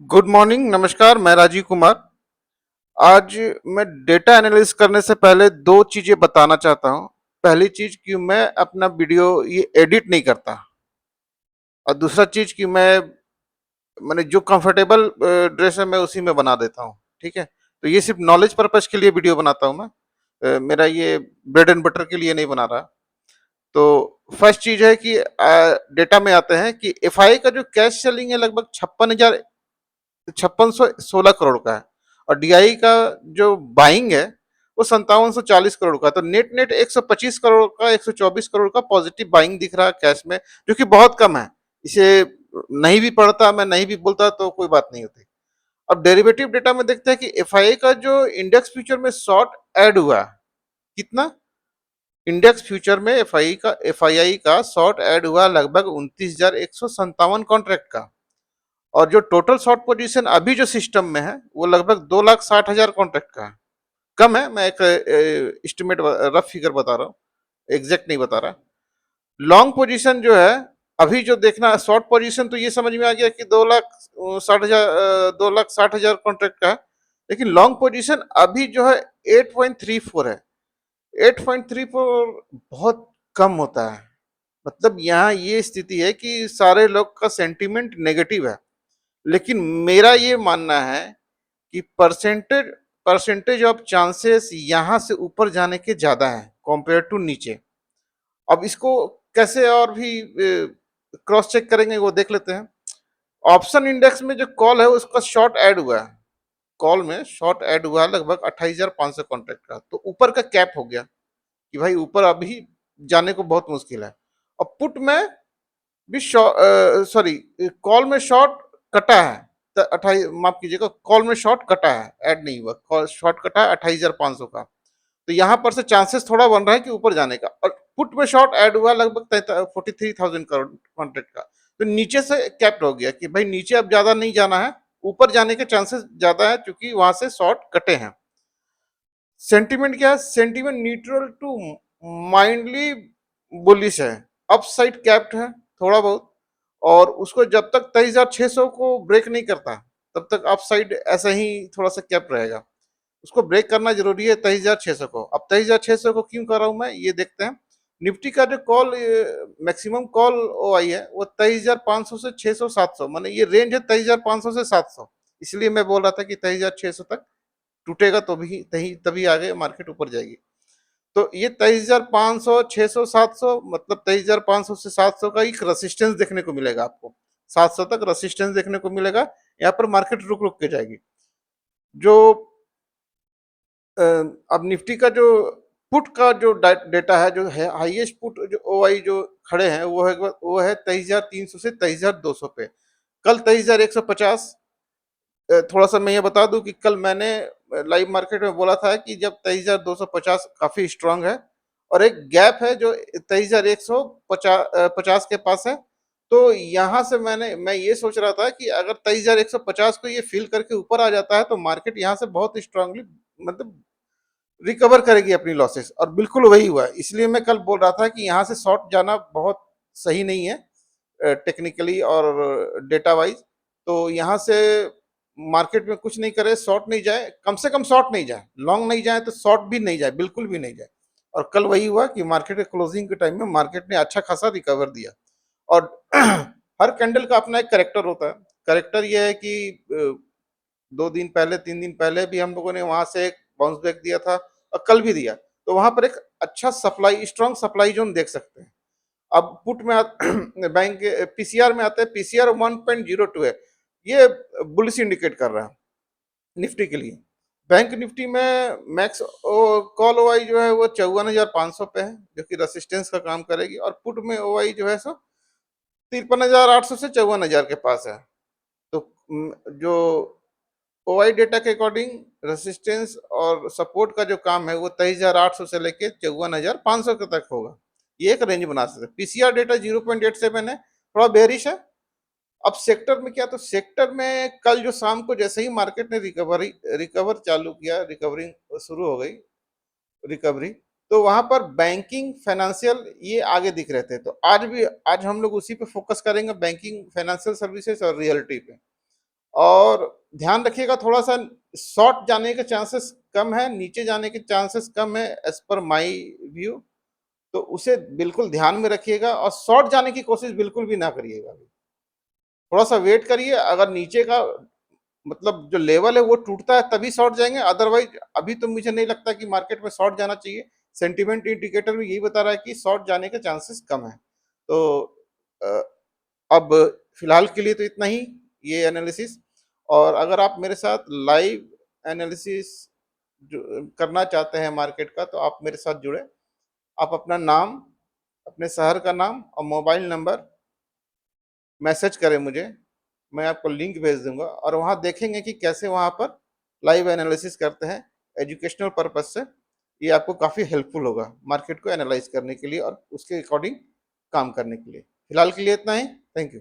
Good morning, नमस्कार। मैं राजीव कुमार। आज मैं डेटा एनालिसिस करने से पहले दो चीजें बताना चाहता हूँ। पहली चीज कि मैं अपना वीडियो ये एडिट नहीं करता, और दूसरा चीज कि मैंने जो कंफर्टेबल ड्रेस है मैं उसी में बना देता हूँ। ठीक है, तो ये सिर्फ नॉलेज पर्पज के लिए वीडियो बनाता हूँ मैं। मेरा ये ब्रेड एंड बटर के लिए नहीं बना रहा। तो फर्स्ट चीज है कि डेटा में आते हैं कि एफआई का जो कैश सेलिंग है लगभग 5616 करोड़ का है, और डीआई का जो बाइंग है वो 5740 करोड़ का। तो नेट नेट 125 करोड़ का, 124 करोड़ का पॉजिटिव बाइंग दिख रहा है कैश में, जो कि बहुत कम है। इसे नहीं भी पढ़ता, मैं नहीं भी बोलता तो कोई बात नहीं होती। अब डेरिवेटिव डेटा में देखते हैं कि एफआई का जो इंडेक्स फ्यूचर में शॉर्ट ऐड हुआ, कितना? इंडेक्स फ्यूचर में एफआईआई का शॉर्ट ऐड हुआ लगभग 29,157 कॉन्ट्रैक्ट का। और जो टोटल शॉर्ट पोजीशन अभी जो सिस्टम में है वो लगभग 2,60,000 कॉन्ट्रैक्ट का है। कम है, मैं एक एस्टिमेट रफ फिगर बता रहा हूँ, एग्जैक्ट नहीं बता रहा। लॉन्ग पोजीशन जो है, अभी जो देखना है शॉर्ट पोजीशन, तो ये समझ में आ गया कि 2,60,000 कॉन्ट्रैक्ट का है। लेकिन लॉन्ग पोजीशन अभी जो है 8.34 है। 8.34 बहुत कम होता है। मतलब यहाँ ये स्थिति है कि सारे लोग का सेंटीमेंट नेगेटिव है। लेकिन मेरा ये मानना है कि परसेंटेज परसेंटेज ऑफ चांसेस यहां से ऊपर जाने के ज्यादा है कंपेयर टू नीचे। अब इसको कैसे और भी क्रॉस चेक करेंगे वो देख लेते हैं। ऑप्शन इंडेक्स में जो कॉल है उसका शॉर्ट ऐड हुआ है। कॉल में शॉर्ट ऐड हुआ है लगभग 28,500 कॉन्ट्रैक्ट का, तो ऊपर का कैप हो गया कि भाई ऊपर अभी जाने को बहुत मुश्किल है। और पुट में भी सॉरी, कॉल में शॉर्ट कटा है। 28, माफ कीजिएगा, कॉल में शॉर्ट कटा है, ऐड नहीं हुआ, कॉल शॉर्ट कटा है 28,500 का। तो यहाँ पर से चांसेस थोड़ा बन रहा है कि ऊपर जाने का। और पुट में शॉर्ट ऐड हुआ लगभग 43,000 करोड़ कॉन्ट्रैक्ट का। तो नीचे से कैप्ट हो गया कि भाई नीचे अब ज्यादा नहीं जाना है, ऊपर जाने के चांसेस ज्यादा है क्योंकि वहां से शॉर्ट कटे हैं। सेंटीमेंट क्या है? Sentiment neutral to mildly bullish है। अपसाइड कैप्ट है थोड़ा बहुत, और उसको जब तक 23,600 को ब्रेक नहीं करता तब तक अपसाइड ऐसा ही थोड़ा सा कैप रहेगा। उसको ब्रेक करना जरूरी है 23,600 को। अब 23,600 को क्यों कर रहा हूं मैं, ये देखते हैं। निफ्टी का जो कॉल मैक्सिमम कॉल ओ आई है वो 23,500 से 600 700, माने ये रेंज है 23,500 से 700। इसलिए मैं बोल रहा था कि 23,600 तक टूटेगा तो भी तभी तभी आगे मार्केट ऊपर जाएगी। तो ये 23,500 600 700, मतलब 23,500 से 700 का एक रेसिस्टेंस देखने को मिलेगा आपको। 700 तक रेसिस्टेंस देखने को मिलेगा। यहाँ पर मार्केट रुक रुक के जाएगी। जो अब निफ्टी का जो पुट का जो डेटा है, जो है हाईएस्ट पुट जो ओ आई जो खड़े हैं वो है 23,300 से 23,200 पे। कल 23,150। थोड़ा सा मैं ये बता दूं कि कल मैंने लाइव मार्केट में बोला था कि जब 23,250 काफी स्ट्रांग है, और एक गैप है जो 23,150 के पास है। तो यहां से मैं ये सोच रहा था कि अगर 23,150 को ये फिल करके ऊपर आ जाता है तो मार्केट यहाँ से बहुत स्ट्रांगली, मतलब रिकवर करेगी अपनी लॉसेस, और बिल्कुल वही हुआ। इसलिए मैं कल बोल रहा था कि यहाँ से शॉर्ट जाना बहुत सही नहीं है टेक्निकली और डेटा वाइज। तो यहाँ से मार्केट में कुछ नहीं करे, शॉर्ट नहीं जाए, कम से कम शॉर्ट नहीं जाए, लॉन्ग नहीं जाए तो शॉर्ट भी नहीं जाए, बिल्कुल भी नहीं जाए। और कल वही हुआ कि मार्केट के क्लोजिंग के टाइम में मार्केट ने अच्छा खासा रिकवर दिया। और हर कैंडल का अपना एक करेक्टर होता है। करेक्टर ये है कि 2 दिन पहले 3 दिन पहले भी हम लोगों ने वहां से एक बाउंस बैक दिया था, और कल भी दिया। तो वहां पर एक अच्छा सप्लाई, स्ट्रॉन्ग सप्लाई जोन देख सकते हैं। अब पुट में बैंक पीसीआर में आते हैं। पीसीआर 1.02 है, ये बुलिश इंडिकेट कर रहा है निफ्टी के लिए। बैंक निफ्टी में मैक्स कॉल ओआई जो है वो 54,500 पे है, जो कि रेसिस्टेंस का काम करेगी। और पुट में ओआई जो है सो 53,800 से 54,000 के पास है। तो जो ओआई डेटा के अकॉर्डिंग रेसिस्टेंस और सपोर्ट का जो काम है वो 23,800 से लेके 54,500 के तक होगा। ये एक रेंज बना सकते हैं। पीसीआर डेटा 0.87 है, थोड़ा बेरिश है। अब सेक्टर में क्या, तो सेक्टर में कल जो शाम को जैसे ही मार्केट ने रिकवर चालू किया, रिकवरिंग शुरू हो गई, रिकवरी, तो वहां पर बैंकिंग फाइनेंशियल ये आगे दिख रहे थे। तो आज हम लोग उसी पे फोकस करेंगे, बैंकिंग फाइनेंशियल सर्विसेज और रियलिटी पे। और ध्यान रखिएगा थोड़ा-सा शॉर्ट जाने के चांसेस कम है, नीचे जाने के चांसेस कम है एज़ पर माय व्यू, तो उसे बिल्कुल ध्यान में रखिएगा और शॉर्ट जाने की कोशिश बिल्कुल भी ना करिएगा। थोड़ा-सा वेट करिए, अगर नीचे का मतलब जो लेवल है वो टूटता है तभी शॉर्ट जाएँगे, अदरवाइज़ अभी तो मुझे नहीं लगता कि मार्केट में शॉर्ट जाना चाहिए। सेंटीमेंट इंडिकेटर भी यही बता रहा है कि शॉर्ट जाने के चांसेस कम हैं। तो अ, अब फिलहाल के लिए तो इतना ही ये एनालिसिस, और अगर आप मेरे साथ लाइव एनालिसिस जो करना चाहते हैं मार्केट का, तो आप मेरे साथ जुड़ें। आप अपना नाम, अपने शहर का नाम और मोबाइल नंबर मैसेज करें मुझे, मैं आपको लिंक भेज दूँगा और वहाँ देखेंगे कि कैसे वहाँ पर लाइव एनालिसिस करते हैं, एजुकेशनल पर्पज़ से। ये आपको काफ़ी हेल्पफुल होगा मार्केट को एनालाइज़ करने के लिए और उसके अकॉर्डिंग काम करने के लिए। फिलहाल के लिए इतना ही, थैंक यू।